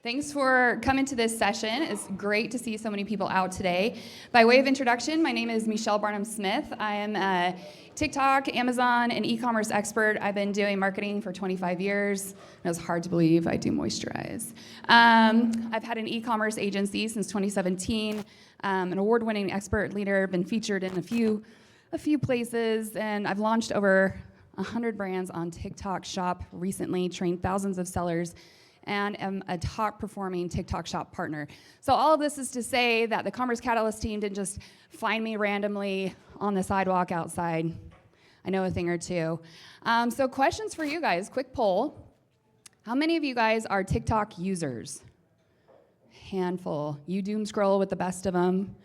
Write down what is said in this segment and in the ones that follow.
Thanks for coming to this session. It's great to see so many people out today. By way of introduction, my name is Michelle Barnum-Smith. I am a TikTok, Amazon, and e-commerce expert. I've been doing marketing for 25 years. It was hard to believe I do moisturize. I've had an e-commerce agency since 2017, an award-winning expert leader, been featured in a few places, and I've launched over 100 brands on TikTok Shop recently, trained thousands of sellers, and am a top-performing TikTok Shop partner. So all of this is to say that the Commerce Catalyst team didn't just find me randomly on the sidewalk outside. I know a thing or two. So questions for you guys, quick poll. How many of you guys are TikTok users? Handful. You doom scroll with the best of them?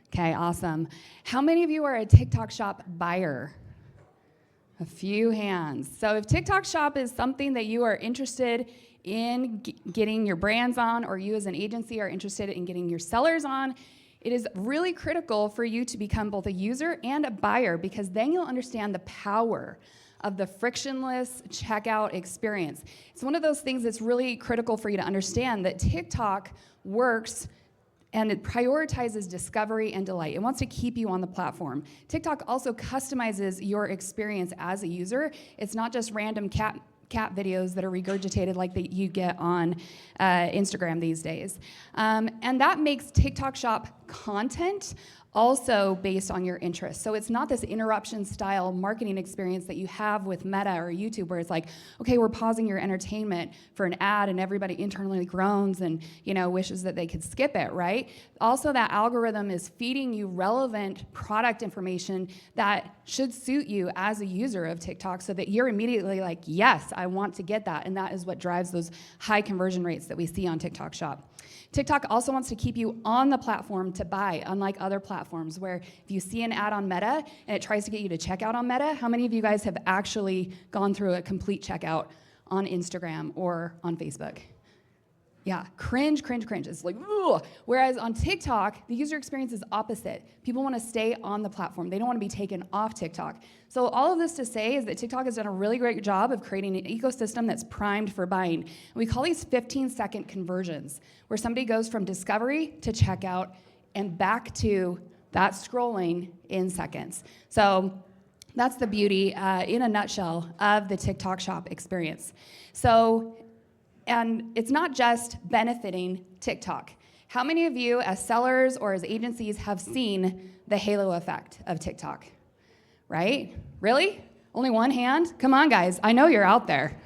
Okay, awesome. How many of you are a TikTok Shop buyer? A few hands. So if TikTok Shop is something that you are interested in getting your brands on, or you as an agency are interested in getting your sellers on, it is really critical for you to become both a user and a buyer, because then you'll understand the power of the frictionless checkout experience. It's one of those things that's really critical for you to understand, that TikTok works and it prioritizes discovery and delight. It wants to keep you on the platform. TikTok also customizes your experience as a user. It's not just random cat videos that are regurgitated like that you get on Instagram these days. And that makes TikTok Shop content also based on your interests. So it's not this interruption style marketing experience that you have with Meta or YouTube, where it's like, okay, we're pausing your entertainment for an ad and everybody internally groans and wishes that they could skip it, right? Also, that algorithm is feeding you relevant product information that should suit you as a user of TikTok, so that you're immediately like, yes, I want to get that. And that is what drives those high conversion rates that we see on TikTok Shop. TikTok also wants to keep you on the platform to buy, unlike other platforms where if you see an ad on Meta and it tries to get you to check out on Meta, how many of you guys have actually gone through a complete checkout on Instagram or on Facebook? Yeah, cringe. It's like, ugh. Whereas on TikTok, the user experience is opposite. People want to stay on the platform. They don't want to be taken off TikTok. So all of this to say is that TikTok has done a really great job of creating an ecosystem that's primed for buying. And we call these 15-second conversions, where somebody goes from discovery to checkout and back to that scrolling in seconds. So that's the beauty, in a nutshell, of the TikTok Shop experience. And it's not just benefiting TikTok. How many of you as sellers or as agencies have seen the halo effect of TikTok? Right? Really? Only one hand? Come on, guys. I know you're out there.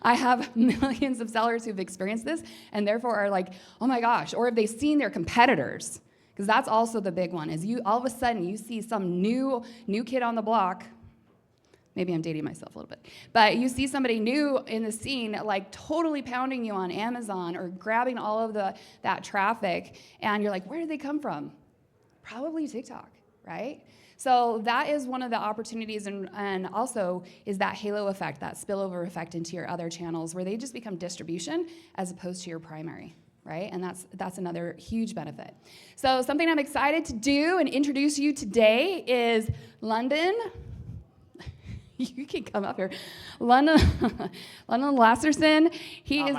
I have millions of sellers who've experienced this and therefore are like, oh my gosh, or have they seen their competitors? Because that's also the big one, is you all of a sudden you see some new kid on the block. Maybe I'm dating myself a little bit. But you see somebody new in the scene, like totally pounding you on Amazon or grabbing all of that traffic, and you're like, where did they come from? Probably TikTok, right? So that is one of the opportunities, and also is that halo effect, that spillover effect into your other channels, where they just become distribution as opposed to your primary, right? And that's another huge benefit. So something I'm excited to do and introduce you today is London. You can come up here. London Lasserson. He is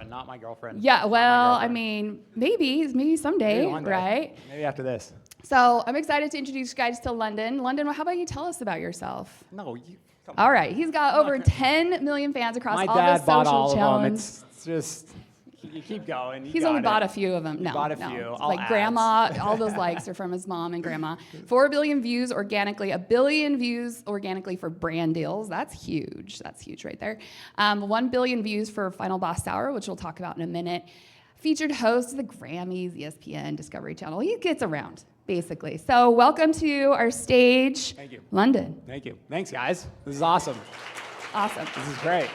not my girlfriend. Yeah, well, I mean, maybe someday, right? Maybe after this. So I'm excited to introduce you guys to London. London, how about you tell us about yourself? No, you. All right, he's got over 10 million fans across all the social channels. My dad bought all of them. It's just. You keep going. He's only bought a few of them. No, bought a few. It's like grandma, all those likes are from his mom and grandma. 4 billion views organically, 1 billion views organically for brand deals. That's huge. That's huge right there. 1 billion views for Final Boss Sour, which we'll talk about in a minute. Featured host of the Grammys, ESPN, Discovery Channel. He gets around, basically. So welcome to our stage, Thank you. London. Thank you. Thanks, guys. This is awesome. Awesome. This is great.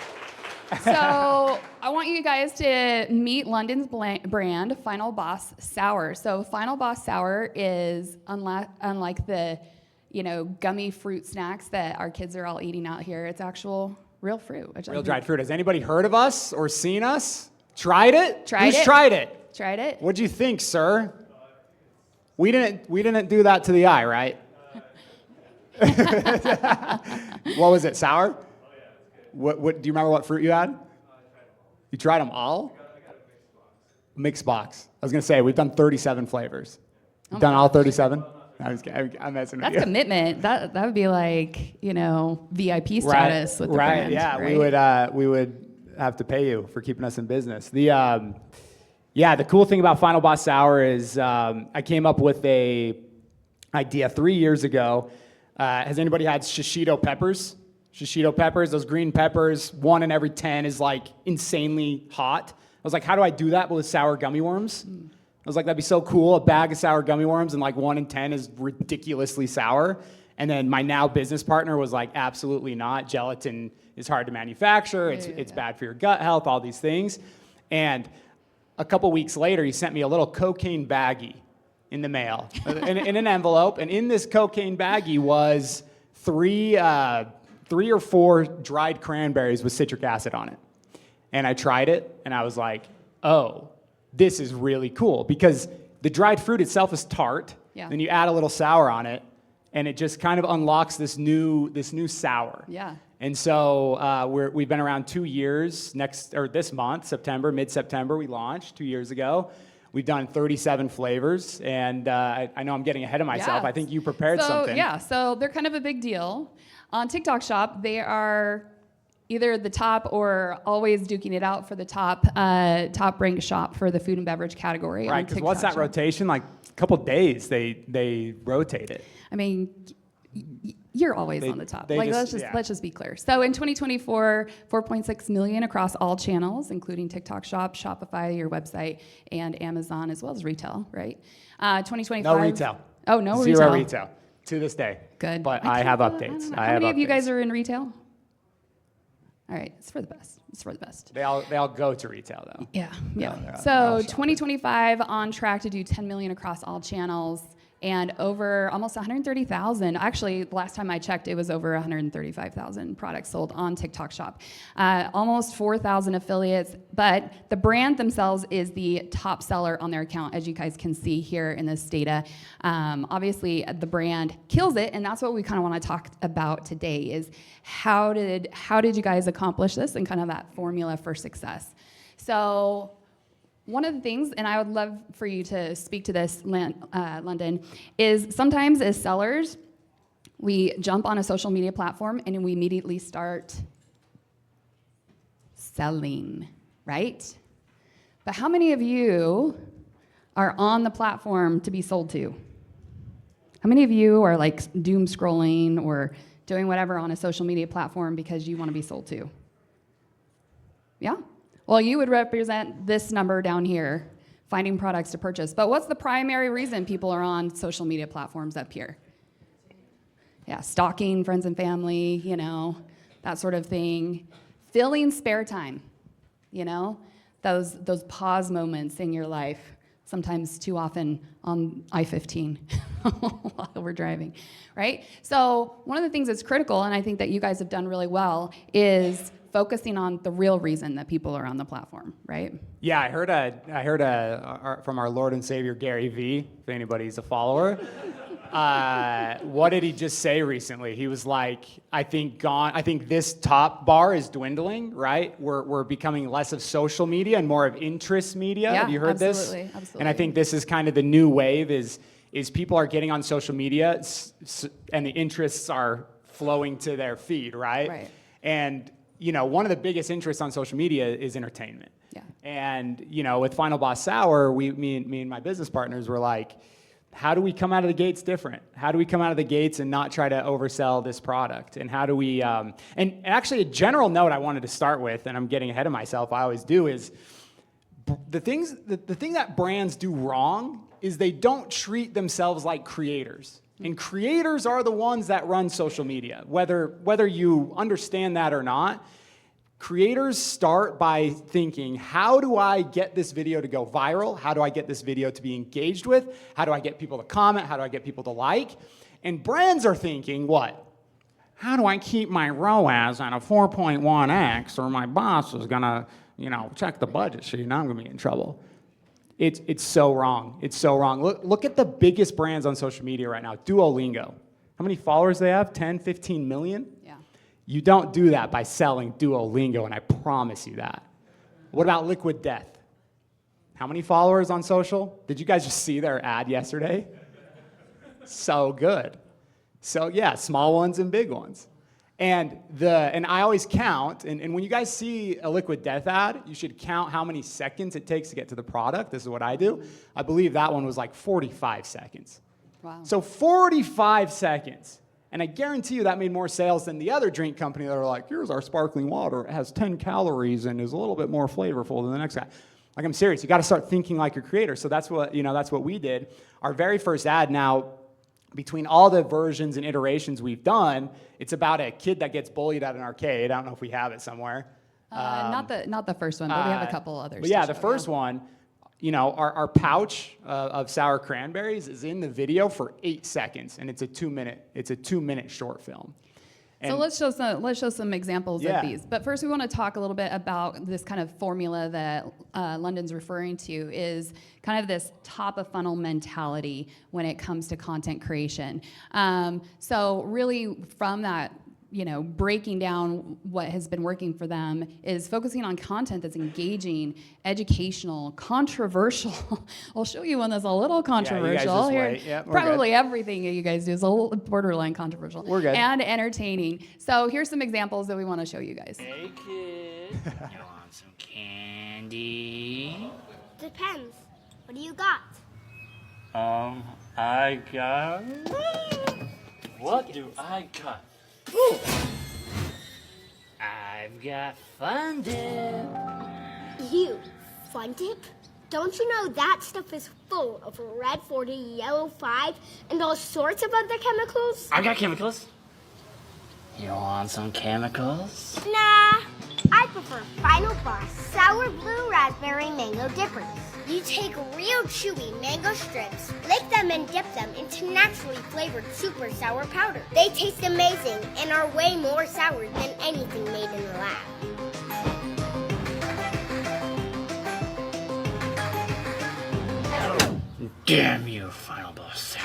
So I want you guys to meet London's brand, Final Boss Sour. So Final Boss Sour is unlike the, gummy fruit snacks that our kids are all eating out here. It's actual real fruit. Real dried fruit. Has anybody heard of us or seen us? Tried it? Who's tried it? Tried it. What'd you think, sir? We didn't do that to the eye, right? What was it? Sour? Oh, yeah, what do you remember what fruit you had? You tried them all? Mixed box. I was going to say, we've done 37 flavors. Oh my Done all gosh. 37? I'm messing with That's you. commitment. That would be like, VIP status with the brand. Yeah, right? we would have to pay you for keeping us in business. The cool thing about Final Boss Sour is I came up with a idea 3 years ago. Has anybody had shishito peppers? Shishito peppers, those green peppers, 1 in every 10 is like insanely hot. I was like, how do I do that with sour gummy worms? I was like, that'd be so cool. A bag of sour gummy worms and like 1 in 10 is ridiculously sour. And then my now business partner was like, absolutely not. Gelatin is hard to manufacture. It's bad for your gut health, all these things. And a couple weeks later, he sent me a little cocaine baggie in the mail, in an envelope. And in this cocaine baggie was three or four dried cranberries with citric acid on it. And I tried it, and I was like, oh, this is really cool. Because the dried fruit itself is tart. Yeah. Then you add a little sour on it, and it just kind of unlocks this new sour. Yeah. And so we've been around 2 years. This month, mid-September, we launched 2 years ago. We've done 37 flavors, and I know I'm getting ahead of myself. Yeah. I think you prepared something. Yeah, so they're kind of a big deal. On TikTok Shop, they are either the top or always duking it out for the top ranked shop for the food and beverage category. Right, because what's that rotation? Like a couple days they rotate it. I mean, you're always on the top. Let's just be clear. So in 2024, 4.6 million across all channels, including TikTok Shop, Shopify, your website, and Amazon, as well as retail, right? 2025. No retail. Oh, no retail. Zero retail to this day. Good. But I have updates. How many of you guys are in retail? All right, it's for the best. They all go to retail though. Yeah. they're So all shopping. 2025 on track to do 10 million across all channels and over almost 130,000. Actually, the last time I checked, it was over 135,000 products sold on TikTok Shop. Almost 4,000 affiliates, but the brand themselves is the top seller on their account, as you guys can see here in this data. Obviously, the brand kills it, and that's what we kind of want to talk about today is how did you guys accomplish this and kind of that formula for success. So one of the things, and I would love for you to speak to this, London, is sometimes as sellers, we jump on a social media platform and we immediately start selling, right? But how many of you are on the platform to be sold to? How many of you are like doom scrolling or doing whatever on a social media platform because you want to be sold to? Yeah? Well, you would represent this number down here, finding products to purchase. But what's the primary reason people are on social media platforms up here? Yeah, stalking friends and family, that sort of thing. Filling spare time, those pause moments in your life, sometimes too often on I-15 while we're driving, right? So one of the things that's critical, and I think that you guys have done really well, is focusing on the real reason that people are on the platform, right? Yeah, I heard from our Lord and Savior Gary Vee, if anybody's a follower. What did he just say recently? He was like, I think this top bar is dwindling, right? We're becoming less of social media and more of interest media. Yeah, have you heard absolutely, this? Absolutely. And I think this is kind of the new wave is people are getting on social media and the interests are flowing to their feed, right? Right. And one of the biggest interests on social media is entertainment. Yeah. And, with Final Boss Sour, me and my business partners were like, how do we come out of the gates different? How do we come out of the gates and not try to oversell this product? And how do we, and actually a general note I wanted to start with, and I'm getting ahead of myself, I always do, is the thing that brands do wrong is they don't treat themselves like creators. And creators are the ones that run social media, whether you understand that or not. Creators start by thinking, how do I get this video to go viral? How do I get this video to be engaged with? How do I get people to comment? How do I get people to like? And brands are thinking, what? How do I keep my ROAS at a 4.1x or my boss is gonna, check the budget sheet and I'm gonna be in trouble. It's so wrong. It's so wrong. Look at the biggest brands on social media right now. Duolingo. How many followers they have? 10, 15 million? Yeah. You don't do that by selling Duolingo, and I promise you that. What about Liquid Death? How many followers on social? Did you guys just see their ad yesterday? So good. So yeah, small ones and big ones. And I always count, and when you guys see a Liquid Death ad, you should count how many seconds it takes to get to the product. This is what I do. I believe that one was like 45 seconds. Wow. So 45 seconds. And I guarantee you that made more sales than the other drink company that are like, here's our sparkling water. It has 10 calories and is a little bit more flavorful than the next guy. Like, I'm serious. You got to start thinking like your creator. So that's what we did. Our very first ad now, between all the versions and iterations we've done, it's about a kid that gets bullied at an arcade. I don't know if we have it somewhere. Not the first one, but we have a couple others. But yeah, the first one, our pouch of sour cranberries is in the video for 8 seconds, and it's a 2-minute short film. So let's show some examples Yeah. of these. But first, we want to talk a little bit about this kind of formula that London's referring to, is kind of this top of funnel mentality when it comes to content creation. So really, from that, breaking down what has been working for them is focusing on content that's engaging, educational, controversial. I'll show you one that's a little controversial just here. wait. Yep, we're Probably everything you guys do is a little borderline controversial. We're good. And entertaining. So here's some examples that we want to show you guys. Hey kid, you want some candy? Depends. What do you got? I got. What do I got? I've got Fun Dip. You. Fun Dip? Don't you know that stuff is full of red 40, yellow 5, and all sorts of other chemicals? I got chemicals. You want some chemicals? Nah. I prefer Final Boss Sour Blue Raspberry Mango Dippers. You take real chewy mango strips, lick them and dip them into naturally flavored super sour powder. They taste amazing and are way more sour than anything made in the lab. Damn you, Final Boss Sour.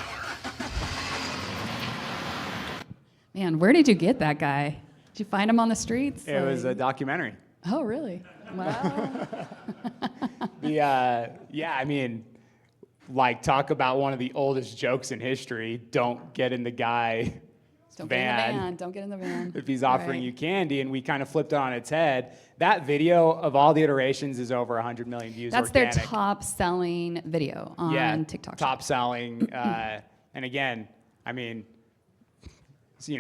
Man, where did you get that guy? Did you find him on the streets? It was a documentary. Oh, really? Wow. Talk about one of the oldest jokes in history. Don't get in the guy Don't get in the van van. Don't get in the van. if he's offering Right. you candy, and we kind of flipped it on its head. That video of all the iterations is over 100 million views. That's organic. their top selling video on TikTok. Top selling. And again,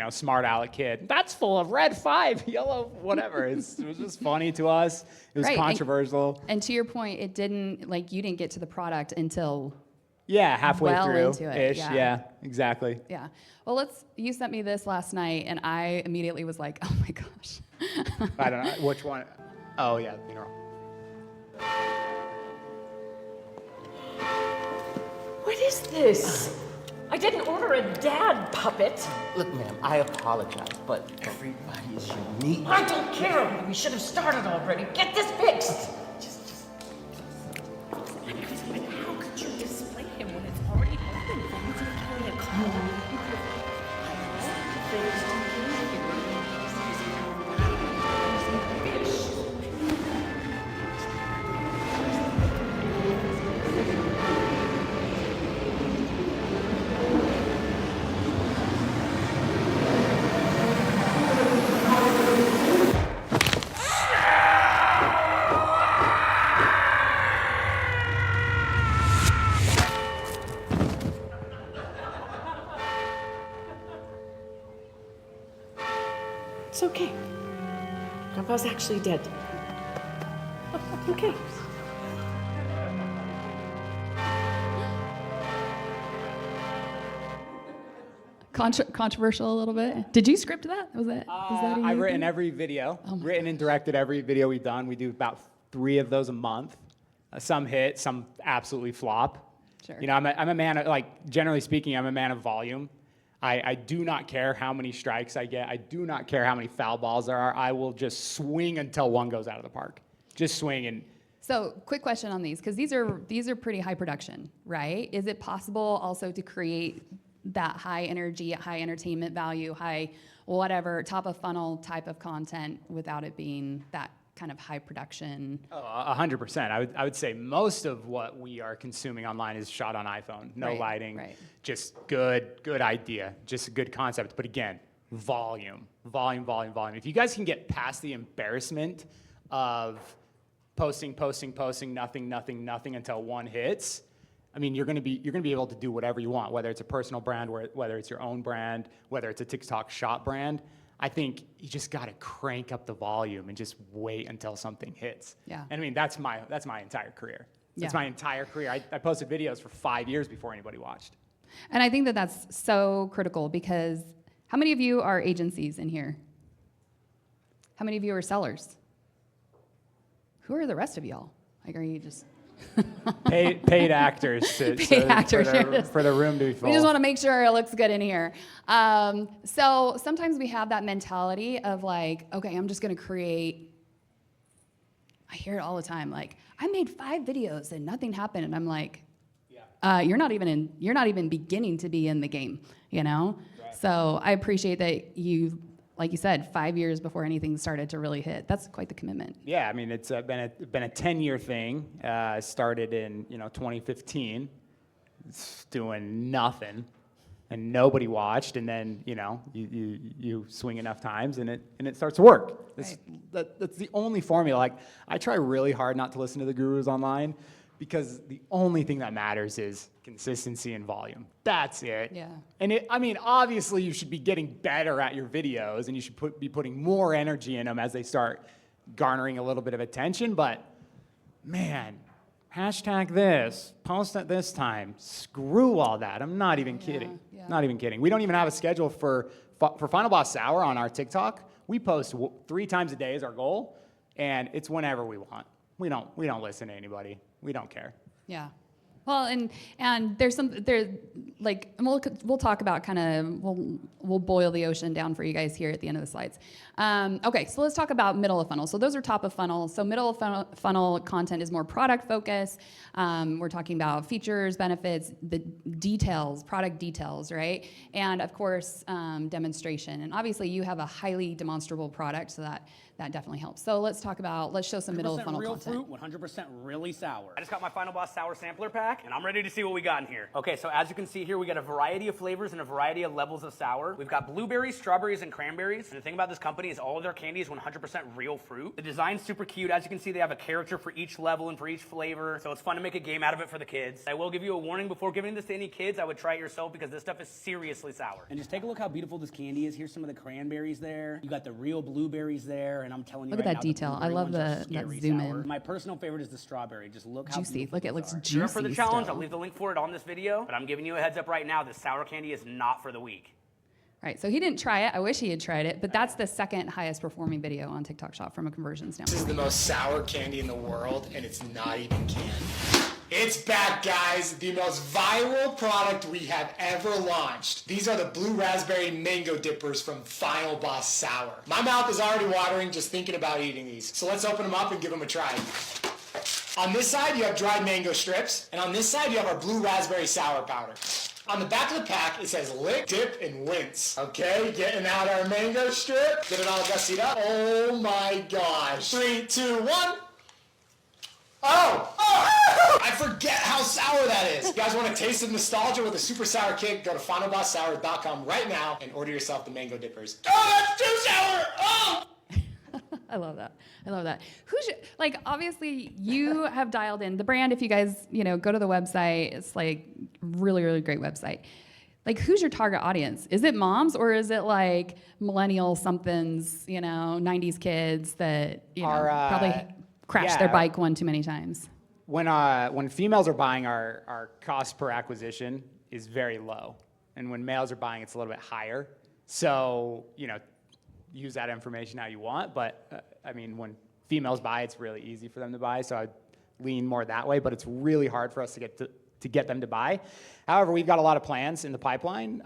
smart aleck kid. That's full of red 5, yellow, whatever. It was just funny to us. It was Right, and- controversial. And to your point, you didn't get to the product until, Yeah, halfway well through into it, ish. yeah. Yeah, exactly. yeah. Well, you sent me this last night, and I immediately was like, oh my gosh. I don't know which one. Oh yeah, mineral. What is this? I didn't order a dad puppet. Look, ma'am, I apologize, but everybody is unique. I don't care. We should have started already. Get this fixed. How could you display him when it's already open? You could have carried a cone. You could have things to It's okay. Grandpa's actually dead. Okay. Controversial a little bit. Did you script that? Was that? I've written every video, written and directed every video we've done. We do about 3 of those a month. Some hit, some absolutely flop. Sure. I'm a man of, generally speaking, I'm a man of volume. I do not care how many strikes I get. I do not care how many foul balls there are. I will just swing until one goes out of the park. Just swing and. So, quick question on these, because these are pretty high production, right? Is it possible also to create that high energy, high entertainment value, high whatever top of funnel type of content without it being that kind of high production. Oh, 100%. I would say most of what we are consuming online is shot on iPhone. No Right, lighting, right. just good idea, just a good concept. But again, volume. If you guys can get past the embarrassment of posting, nothing until one hits, I mean, you're gonna be able to do whatever you want, whether it's a personal brand, whether it's your own brand, whether it's a TikTok shop brand. I think you just gotta crank up the volume and just wait until something hits. Yeah. And I mean, that's my entire career. That's Yeah. my entire career. I posted videos for 5 years before anybody watched. And I think that that's so critical because how many of you are agencies in here? How many of you are sellers? Who are the rest of y'all? Like, are you just... Paid actors Actors, for the room to be full. We just want to make sure it looks good in here. So sometimes we have that mentality of like, okay, I'm just going to create. I hear it all the time. Like, I made 5 videos and nothing happened, and I'm like, you're not even beginning to be in the game, you know. Right. So I appreciate that you, like you said, 5 years before anything started to really hit. That's quite the commitment. Yeah, I mean, it's been a 10-year thing. Started in 2015. It's doing nothing, and nobody watched. And then you swing enough times, and it starts to work. That's the only formula. Like, I try really hard not to listen to the gurus online, because the only thing that matters is consistency and volume. That's it. Yeah. And obviously you should be getting better at your videos, and you should be putting more energy in them as they start garnering a little bit of attention. But man, hashtag this, post at this time, screw all that. I'm not even kidding. Yeah. Not even kidding. We don't even have a schedule for Final Boss Sour on our TikTok. We post 3 times a day is our goal, and it's whenever we want. We don't listen to anybody. We don't care. Yeah. Well, and there's like, and we'll talk about we'll boil the ocean down for you guys here at the end of the slides. Okay, so let's talk about middle of funnel. So those are top of funnel. So middle of funnel content is more product focused. We're talking about features, benefits, the details, product details, right? And of course, demonstration. And obviously you have a highly demonstrable product, so that definitely helps. So let's show some middle of funnel real content. fruit, 100% really sour. I just got my Final Boss Sour sampler pack, and I'm ready to see what we got in here. Okay, so as you can see here, we got a variety of flavors and a variety of levels of sour. We've got blueberries, strawberries, and cranberries. And the thing about this company is all of their candy is 100% real fruit. The design's super cute. As you can see, they have a character for each level and for each flavor, so it's fun to make a game out of it for the kids. I will give you a warning before giving this to any kids. I would try it yourself because this stuff is seriously sour. And just take a look how beautiful this candy is. Here's some of the cranberries there. You got the real blueberries there, and I'm telling you Look at right that now, the detail. I blueberry love ones are that scary zoom sour. in. My personal favorite is the strawberry. Just look how Juicy. beautiful Look, it these looks are. juicy. You're up for the challenge. still. I'll leave the link for it on this video, but I'm giving you a heads up right now. This sour candy is not for the weak. Right, so he didn't try it. I wish he had tried it, but that's the second highest performing video on TikTok Shop from a conversion This is standpoint. the most sour candy in the world, and it's not even canned. It's back, guys. The most viral product we have ever launched. These are the blue raspberry mango dippers from Final Boss Sour. My mouth is already watering just thinking about eating these. So let's open them up and give them a try. On this side, you have dried mango strips, and on this side, you have our blue raspberry sour powder. On the back of the pack, it says lick, dip, and rinse. Okay, getting out our mango strip. Get it all gussied up. Oh my gosh. 3, 2, 1. Oh! I forget how sour that is. You guys want to taste the nostalgia with a super sour kick? Go to finalbosssour.com right now and order yourself the mango dippers. Oh, that's too sour! Oh! I love that. I love that. Obviously you have dialed in the brand. If you guys, go to the website, it's like really, really great website. Like, who's your target audience? Is it moms or is it like millennial somethings, 90s kids that, probably crashed their bike one too many times? When females are buying, our cost per acquisition is very low. And when males are buying, it's a little bit higher. So, use that information how you want. But, when females buy, it's really easy for them to buy. So I'd lean more that way. But it's really hard for us to get them to buy. However, we've got a lot of plans in the pipeline.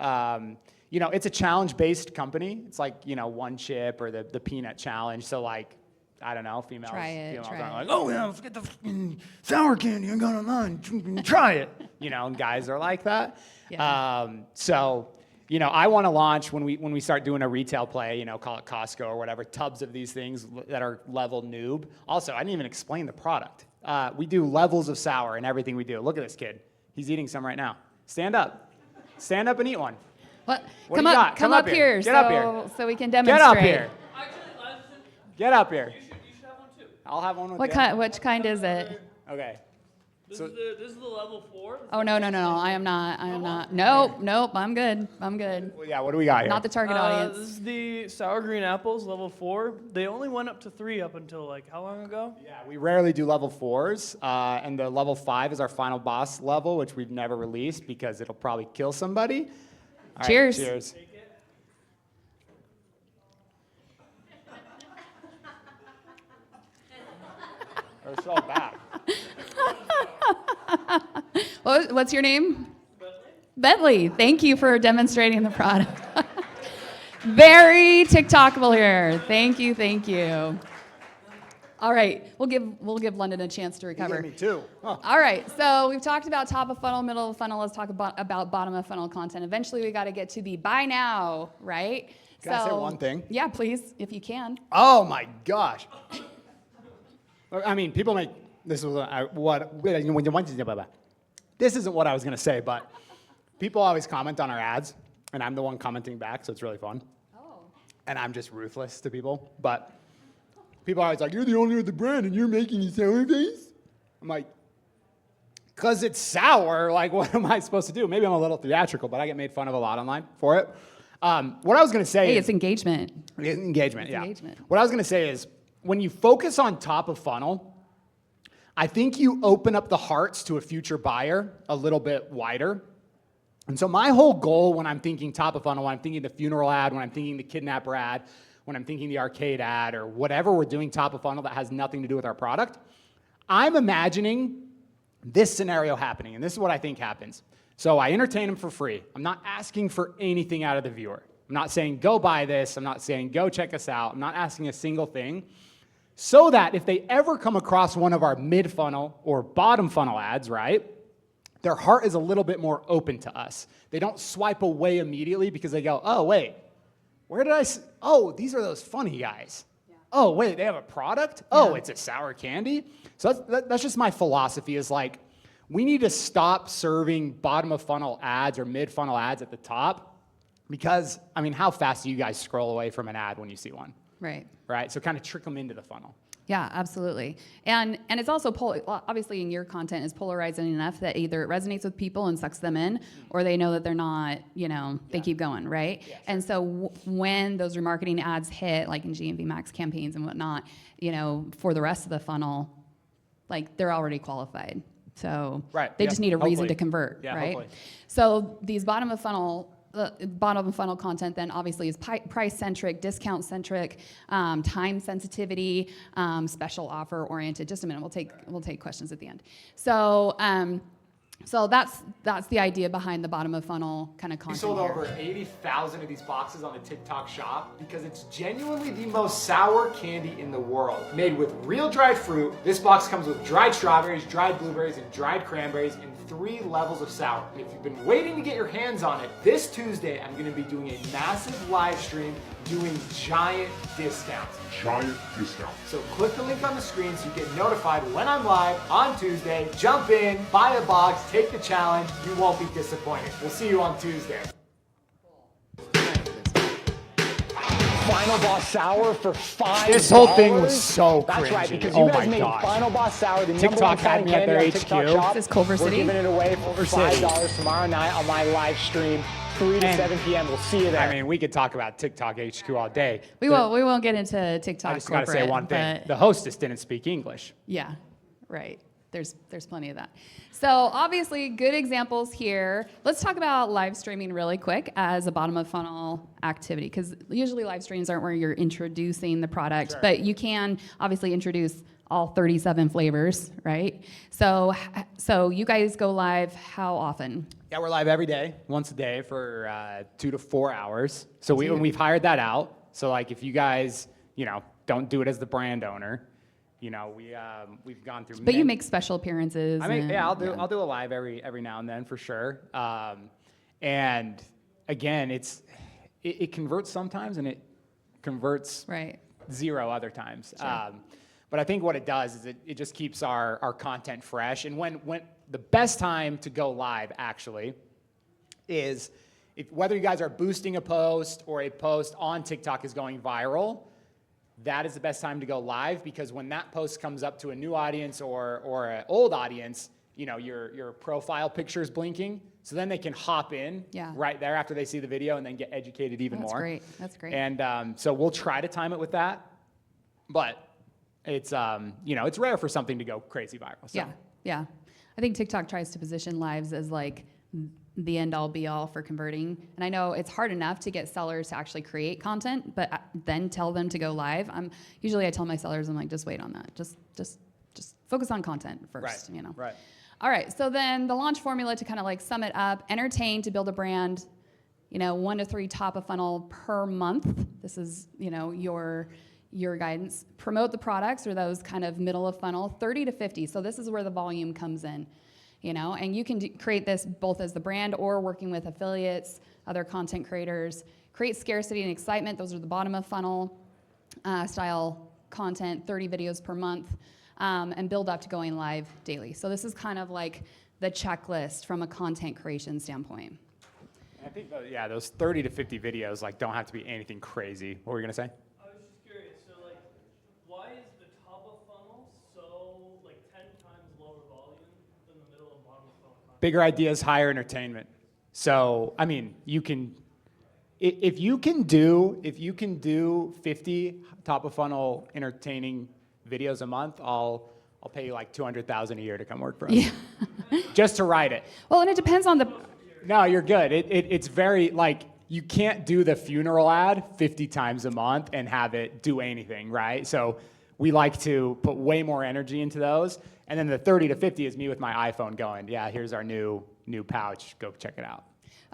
It's a challenge-based company. It's like, one chip or the peanut challenge. So, like, I don't know, females aren't like, oh, yeah, let's get the fucking sour candy. I'm online. Try it. And guys are like that. Yeah. So I want to launch when we start doing a retail play, call it Costco or whatever, tubs of these things that are level noob. Also, I didn't even explain the product. We do levels of sour in everything we do. Look at this kid. He's eating some right now. Stand up. Stand up and eat one. What? What Come do you up, got? come up here, Get up here. so we can Get demonstrate. up here. Get up here. You should have one too. I'll have one with What you. kind? Which kind is it? Okay. This So- is the level 4. Oh no, I am not. Nope. I'm good. Well, yeah, what do we got here? Not the target This audience. is the sour green apples, level 4. They only went up to 3 up until like how long ago? Yeah, we rarely do level 4s, and the level 5 is our final boss level, which we've never released because it'll probably kill somebody. All right, Cheers. Cheers. Or so bad. What's your name? Bentley. Thank you for demonstrating the product. Very TikTokable here. Thank you. All right, we'll give London a chance to recover. Me too. Huh. All right, so we've talked about top of funnel, middle of funnel. Let's talk about bottom of funnel content. Eventually, we got to get to the buy now, right? Can I say one thing? Yeah, please, if you can. Oh my gosh. I mean, people make this was this isn't what I was gonna say, but people always comment on our ads, and I'm the one commenting back, so it's really fun. Oh. And I'm just ruthless to people, but people are always like, "You're the owner of the brand, and you're making a sour face." I'm like, "Cause it's sour. Like, what am I supposed to do?" Maybe I'm a little theatrical, but I get made fun of a lot online for it. What I was gonna say Hey, is it's engagement. engagement. It's Yeah. engagement. What I was gonna say is when you focus on top of funnel, I think you open up the hearts to a future buyer a little bit wider. And so my whole goal when I'm thinking top of funnel, when I'm thinking the funeral ad, when I'm thinking the kidnapper ad, when I'm thinking the arcade ad, or whatever we're doing top of funnel that has nothing to do with our product, I'm imagining this scenario happening, and this is what I think happens. So I entertain them for free. I'm not asking for anything out of the viewer. I'm not saying go buy this. I'm not saying go check us out. I'm not asking a single thing. So that if they ever come across one of our mid-funnel or bottom funnel ads, right, their heart is a little bit more open to us. They don't swipe away immediately because they go, oh, wait, where did oh, these are those funny guys. Yeah. Oh, wait, they have a product? Yeah. Oh, it's a sour candy? So that's just my philosophy is like, we need to stop serving bottom of funnel ads or mid-funnel ads at the top because, I mean, how fast do you guys scroll away from an ad when you see one? Right. Right? So kind of trick them into the funnel. Yeah, absolutely. And it's also, obviously in your content is polarizing enough that either it resonates with people and sucks them in, or they know that they're not, they keep going, right? Yeah, sure. And so when those remarketing ads hit, like in GMV Max campaigns and whatnot, for the rest of the funnel, like they're already qualified. So they just need a reason to convert, right? Hopefully. So these bottom of funnel content then obviously is price centric, discount centric, time sensitivity, special offer oriented. Just a minute, we'll take questions at the end. So that's the idea behind the bottom of funnel kind of content. We sold here. over 80,000 of these boxes on the TikTok shop because it's genuinely the most sour candy in the world. Made with real dried fruit, this box comes with dried strawberries, dried blueberries, and dried cranberries in 3 levels of sour. And if you've been waiting to get your hands on it, this Tuesday I'm going to be doing a massive live stream doing giant discounts. So click the link on the screen so you get notified when I'm live on Tuesday. Jump in, buy a box, take the challenge. You won't be disappointed. We'll see you on Tuesday. Final Boss Sour for $5. This whole thing was so That's right, cringy. because Oh you guys my made gosh. Final Boss Sour the TikTok #1 had me at candy their on TikTok HQ. Shop. Is this Culver City? We're giving it away for Culver City. $5 tomorrow night on my live stream, 3 to And- 7 p.m. We'll see you there. I mean, we could talk about TikTok HQ all day. We won't get into TikTok. I just got to say corporate, one thing. but- The hostess didn't speak English. Yeah, right. There's plenty of that. So obviously, good examples here. Let's talk about live streaming really quick as a bottom of funnel activity, because usually live streams aren't where you're introducing the product, Sure. but you can obviously introduce all 37 flavors, right? So you guys go live how often? Yeah, we're live every day, once a day for 2 to 4 hours. So we've hired that out. So like if you guys, don't do it as the brand owner, we've gone through. But you make special appearances. I'll do a live every now and then for sure. And again, it converts sometimes and it converts Right. 0 other times. Sure. But I think what it does is it just keeps our content fresh. And when the best time to go live actually is whether you guys are boosting a post or a post on TikTok is going viral, that is the best time to go live, because when that post comes up to a new audience or an old audience, you know, your profile picture is blinking. So then they can hop in right there after they see the video and then get educated even more. That's great. That's great. And so we'll try to time it with that. But it's, you know, it's rare for something to go crazy viral. So. Yeah, yeah. I think TikTok tries to position lives as like the end all be all for converting. And I know it's hard enough to get sellers to actually create content, but then tell them to go live. Usually I tell my sellers, I'm like, just wait on that. Just focus on content first, Right. you know? Right. All right, so then the launch formula, to kind of like sum it up: entertain to build a brand, you know, 1 to 3 top of funnel per month. This is, you know, your guidance. Promote the products, or those kind of middle of funnel, 30 to 50. So this is where the volume comes in, you know, and you can create this both as the brand or working with affiliates, other content creators. Create scarcity and excitement. Those are the bottom of funnel style content, 30 videos per month, and build up to going live daily. So this is kind of like the checklist from a content creation standpoint. I think, those 30 to 50 videos like don't have to be anything crazy. What were you gonna say? I was just curious, so like, why is the top of funnel so like 10 times lower volume than the middle and bottom of funnel content? Bigger ideas, higher entertainment. So, I mean, if you can do 50 top of funnel entertaining videos a month, I'll pay you like $200,000 a year to come work for us. Yeah. Just to write it. Well, and it depends on the. No, you're good. It's very, like, you can't do the funeral ad 50 times a month and have it do anything, right? So we like to put way more energy into those. And then the 30 to 50 is me with my iPhone going, yeah, here's our new pouch. Go check it out.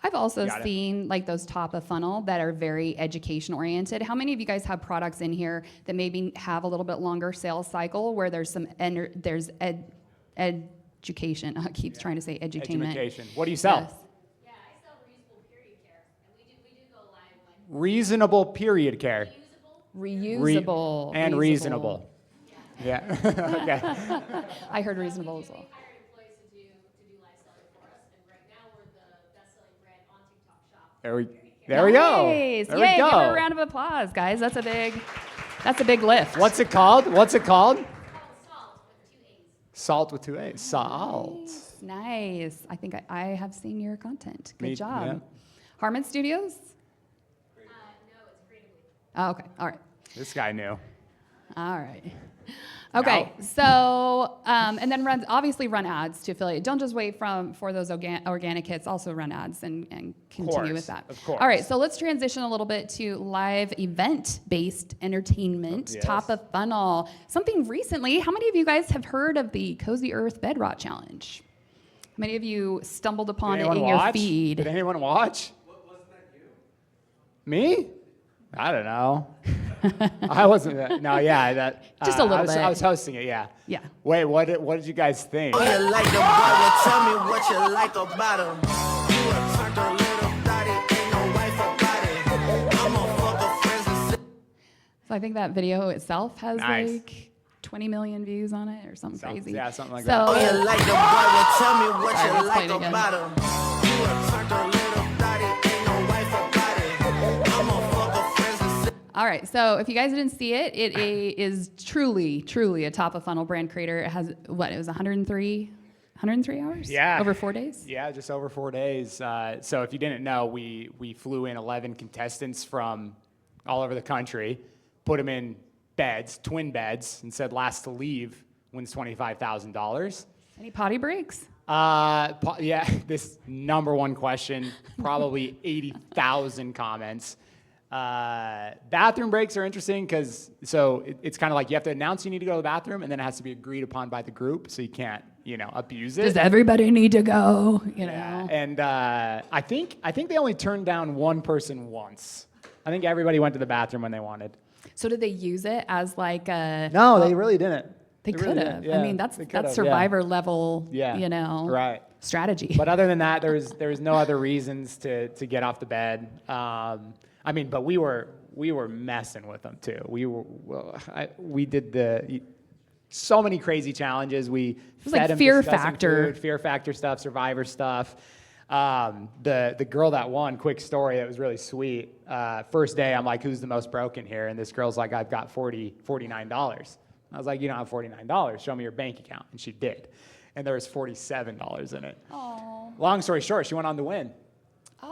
I've also Got it. seen like those top of funnel that are very education oriented. How many of you guys have products in here that maybe have a little bit longer sales cycle, where there's some education? I keep trying to say edutainment. Education. What do you sell? Yes. Yeah, I sell reusable period care, and we do go live like Reasonable period care. Reusable. And reasonable. Yeah. Okay. I heard reasonable as well. we hired employees to do live selling for us, and right now we're the best-selling brand on TikTok Shop. There we go. Nice. There Yay, we go. give her a round of applause, guys. That's a big lift. What's it called? It's called Salt with 2 A's. Salt with 2 A's. Salt. Nice. I think I have seen your content. Good Me- job. yeah. Harmon Studios? No, it's creatively. Oh, okay. All right. This guy knew. All right. Okay, so and then obviously run ads to affiliate. Don't just wait for those organic hits. Also run ads and continue with that. Of course. All right, so let's transition a little bit to live event-based entertainment. Yes. Top of funnel. Something recently. How many of you guys have heard of the Cozy Earth Bed Rot Challenge? How many of you stumbled upon Did it in anyone your watch? feed? Did anyone watch? Wasn't that you? Me? I don't know. I wasn't. No, yeah, that. Just a little bit. I was hosting it. Yeah. Yeah. Wait, what did you guys think? Oh, you like the boy, well, tell me what you like about him. You a turned a little thotty, ain't no wife about it. I'm a fucker friends and So I think that video itself has Nice. like 20 million views on it or something crazy. Yeah, something like so, that. Oh, you like the boy, well, tell me what Sorry, you let's play like it again. about him. You a turned a little thotty, ain't no wife about it. I'm a fucker friends and All right, so if you guys didn't see it, it is truly a top of funnel brand creator. It has, what, it was 103 hours? Yeah. Over 4 days? Yeah, just over 4 days. So if you didn't know, we flew in 11 contestants from all over the country, put them in beds, twin beds, and said last to leave wins $25,000. Any potty breaks? Yeah, this number one question, probably 80,000 comments. Bathroom breaks are interesting because it's kind of like you have to announce you need to go to the bathroom, and then it has to be agreed upon by the group, so you can't abuse it. Does everybody need to go? You know? Yeah, and I think they only turned down one person once. I think everybody went to the bathroom when they wanted. So did they use it as like a? No, they really didn't. They really could didn't. have. Yeah, I mean, that's they could have, Survivor level. Yeah. You know. Right. strategy. But other than that, there was no other reasons to get off the bed. I mean, but we were messing with them too. We did so many crazy challenges. We was fed like them Fear disgusting Factor. food, Fear Factor stuff, Survivor stuff. The girl that won, quick story, that was really sweet. First day, I'm like, who's the most broken here? And this girl's like, I've got $49. I was like, you don't have $49. Show me your bank account. And she did. And there was $47 in it. Oh. Long story short, she went on to win.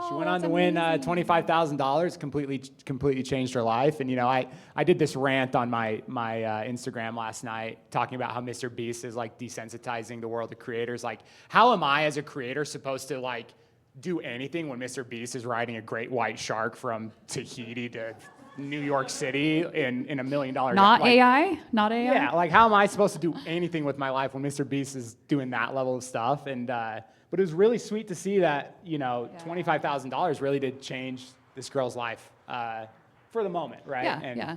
She went on to win $25,000. Completely changed her life. And I did this rant on my Instagram last night, talking about how Mr. Beast is like desensitizing the world of creators. Like, how am I as a creator supposed to like do anything when Mr. Beast is riding a great white shark from Tahiti to New York City in $1 million? Not AI? Not AI? Yeah, like how am I supposed to do anything with my life when Mr. Beast is doing that level of stuff? And but it was really sweet to see that $25,000 really did change this girl's life for the moment, right? Yeah, and yeah.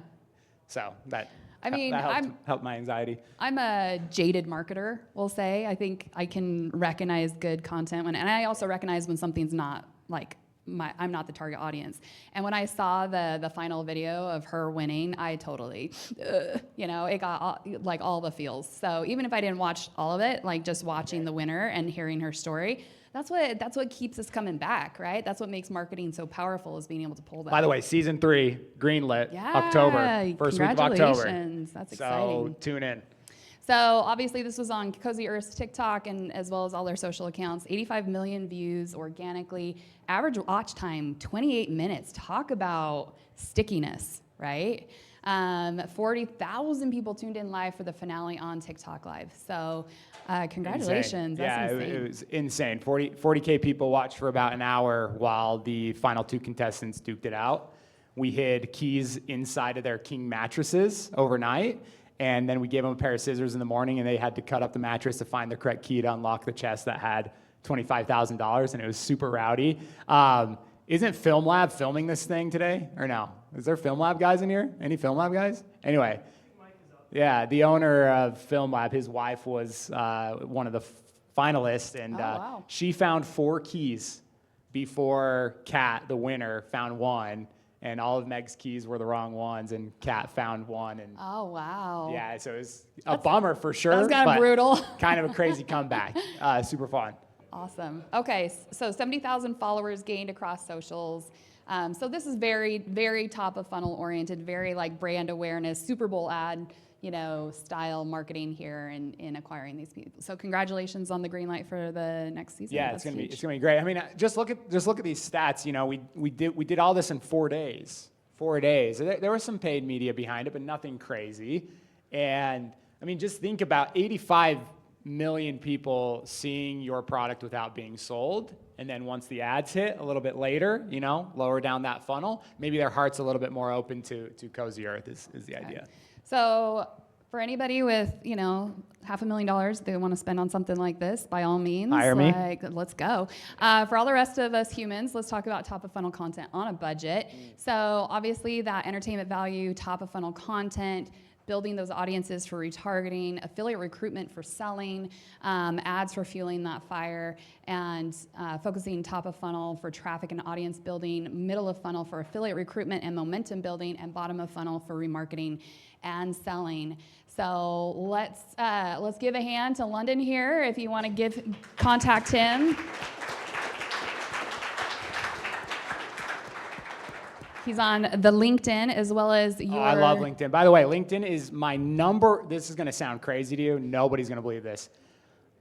So that that helped my anxiety. I'm a jaded marketer, we'll say. I think I can recognize good content and I also recognize when something's not like I'm not the target audience. And when I saw the final video of her winning, I totally, it got all the feels. So even if I didn't watch all of it, like just watching the winner and hearing her story, that's what keeps us coming back, right? That's what makes marketing so powerful, is being able to pull that. By the way, season 3, greenlit, Yeah, October, first week of October. congratulations. That's so exciting. Tune in. So obviously this was on Cozy Earth's TikTok and as well as all their social accounts. 85 million views organically. Average watch time, 28 minutes. Talk about stickiness, right? 40,000 people tuned in live for the finale on TikTok Live. So congratulations. Insane. That's Yeah, insane. it was insane. 40K people watched for about an hour while the final 2 contestants duked it out. We hid keys inside of their king mattresses overnight. And then we gave them a pair of scissors in the morning, and they had to cut up the mattress to find the correct key to unlock the chest that had $25,000, and it was super rowdy. Isn't Film Lab filming this thing today, or no? Is there Film Lab guys in here? Any Film Lab guys? Anyway, yeah, the owner of Film Lab, his wife was one of the finalists, and wow. she found 4 keys before Kat, the winner, found one. And all of Meg's keys were the wrong ones, and Kat found one. And Oh, wow. yeah, so it was a bummer for sure. That was kind of but brutal. kind of a crazy comeback. Super fun. Awesome. Okay, so 70,000 followers gained across socials. So this is very, very top of funnel oriented, very like brand awareness, Super Bowl ad, style marketing here in acquiring these people. So congratulations on the green light for the next season. Yeah, That's it's gonna huge. be great. I mean, just look at these stats. We did all this in 4 days. 4 days. There was some paid media behind it, but nothing crazy. And I mean, just think about 85 million people seeing your product without being sold. And then once the ads hit a little bit later, lower down that funnel, maybe their heart's a little bit more open to Cozy Earth is the idea. So for anybody with, $500,000 they want to spend on something like this, by all means, Hire me. Let's go. For all the rest of us humans, let's talk about top of funnel content on a budget. So obviously that entertainment value, top of funnel content, building those audiences for retargeting, affiliate recruitment for selling, ads for fueling that fire, and focusing top of funnel for traffic and audience building, middle of funnel for affiliate recruitment and momentum building, and bottom of funnel for remarketing and selling. So let's give a hand to London here. If you want to contact him. He's on the LinkedIn as well as your... Oh, I love LinkedIn. By the way, LinkedIn is my number. This is going to sound crazy to you. Nobody's going to believe this.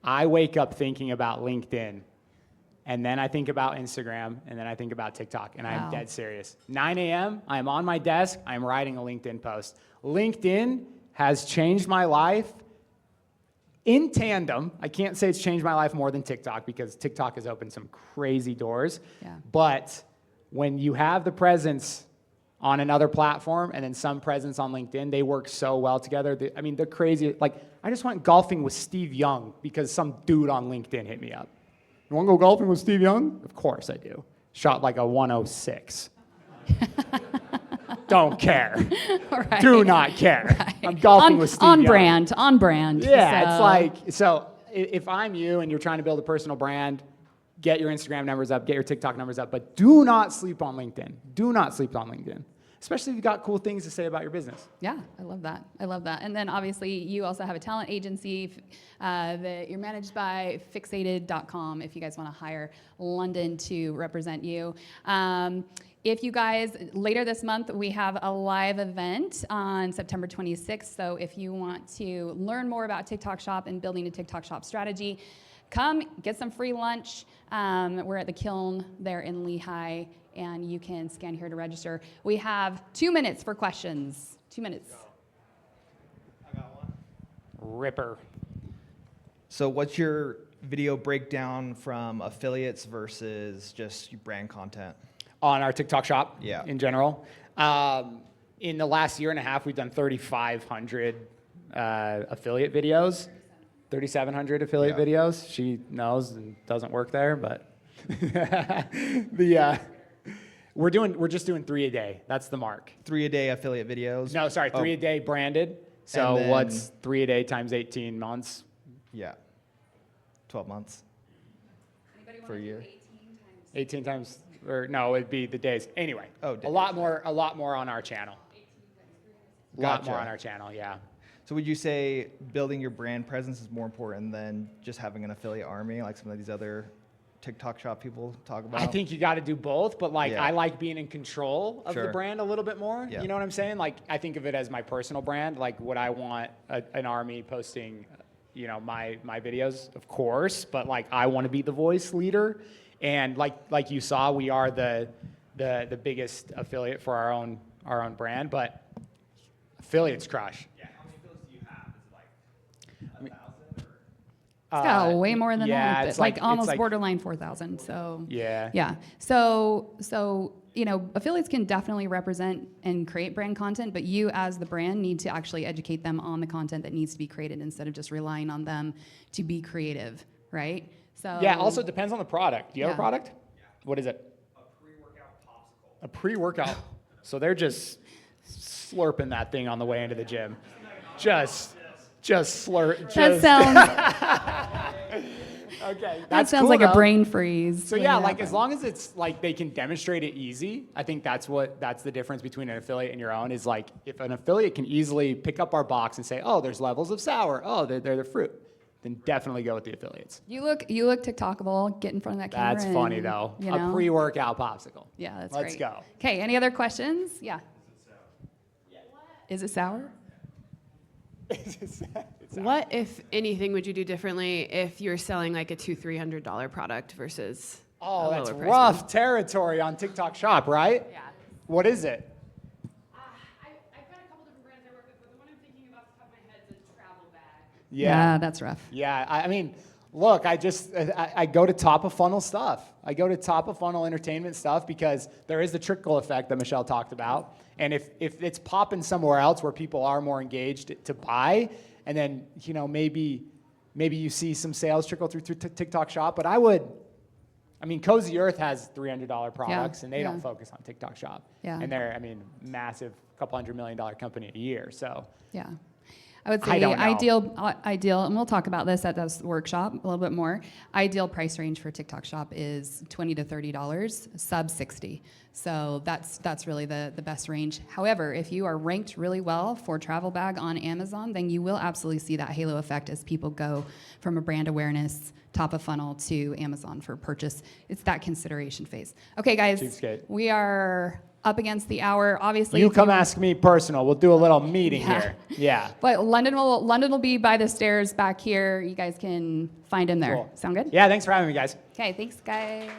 I wake up thinking about LinkedIn, and then I think about Instagram, and then I think about TikTok, and I'm dead serious. 9 a.m., I'm on my desk, I'm writing a LinkedIn post. LinkedIn has changed my life in tandem. I can't say it's changed my life more than TikTok, because TikTok has opened some crazy doors. Yeah. But when you have the presence on another platform and then some presence on LinkedIn, they work so well together. They're crazy. Like, I just went golfing with Steve Young because some dude on LinkedIn hit me up. You want to go golfing with Steve Young? Of course I do. Shot like a 106. Don't care. Right. Do not care. Right. I'm golfing with Steve on Young. brand. On brand. Yeah, So- it's like, so if I'm you and you're trying to build a personal brand, get your Instagram numbers up, get your TikTok numbers up, but do not sleep on LinkedIn. Do not sleep on LinkedIn, especially if you've got cool things to say about your business. Yeah, I love that. I love that. And then obviously you also have a talent agency that you're managed by fixated.com if you guys want to hire London to represent you. If you guys, later this month, we have a live event on September 26th. So if you want to learn more about TikTok Shop and building a TikTok Shop strategy, come get some free lunch. We're at the Kiln there in Lehigh, and you can scan here to register. We have 2 minutes for questions. 2 minutes. Ripper. So what's your video breakdown from affiliates versus just your brand content? On our TikTok Shop, Yeah. in general. In the last year and a half, we've done 3,500 affiliate videos. 3,700 affiliate Yeah. videos. She knows and doesn't work there, but we're just doing 3 a day. That's the mark. 3 a day affiliate videos? No, sorry, 3 a day branded. So And then- what's 3 a day times 18 months? Yeah. 12 months. For a year. 18 times, or no, it'd be the days. Anyway, Oh, a lot more on our channel. A lot more Gotcha. on our channel, yeah. So would you say building your brand presence is more important than just having an affiliate army like some of these other TikTok Shop people talk about? I think you got to do both, but like Yeah. I like being in control of the Sure. brand a little bit more. Yeah. You know what I'm saying? Like I think of it as my personal brand. Like would I want an army posting, my videos? Of course, but like I want to be the voice leader, and like you saw, we are the biggest affiliate for our own brand, but affiliates crush. It's got way more than yeah, that. it's Like it's almost borderline 4,000. So Yeah. yeah. So affiliates can definitely represent and create brand content, but you as the brand need to actually educate them on the content that needs to be created instead of just relying on them to be creative, right? So Yeah. Also depends on the product. Do you have a Yeah. product? What is it? A pre-workout. So they're just slurping that thing on the way into the gym. Just slurp. That sounds Okay. that sounds cool, like a though. brain freeze. So when yeah, it like as happens. long as it's like they can demonstrate it easy, I think that's the difference between an affiliate and your own is like if an affiliate can easily pick up our box and say, oh, there's levels of sour, oh, they're the fruit, then definitely go with the affiliates. You look TikTokable. Get in front of that camera. That's funny and, though. You A know? pre-workout popsicle. Yeah, that's Let's great. go. Okay, any other questions? Yeah. Is it sour? What, if anything, would you do differently if you're selling like a $200-$300 product versus Oh, a that's lower price rough one? territory on TikTok Shop, right? Yeah. What is it? I've got a couple different brands I work with, but the one I'm thinking about off the top of my head is a travel bag. Yeah, that's rough. Yeah, I mean, look, I go to top of funnel stuff. I go to top of funnel entertainment stuff because there is the trickle effect that Michelle talked about. And if it's popping somewhere else where people are more engaged to buy, and then maybe you see some sales trickle through TikTok Shop. But Cozy Earth has $300 products, and they don't focus on TikTok Shop. Yeah. And they're massive, couple $100 million company a year. So Yeah. I would I say don't know. ideal, and we'll talk about this at this workshop a little bit more. Ideal price range for TikTok Shop is $20 to $30, sub 60. So that's really the best range. However, if you are ranked really well for travel bag on Amazon, then you will absolutely see that halo effect as people go from a brand awareness top of funnel to Amazon for purchase. It's that consideration phase. Okay, guys, Cheapskate. we are up against the hour. Obviously, you if come ask me personal. We'll do a little meeting Yeah. here. Yeah. But London will be by the stairs back here. You guys can find him there. Cool. Sound good? Yeah, thanks for having me, guys. Okay, thanks, guys.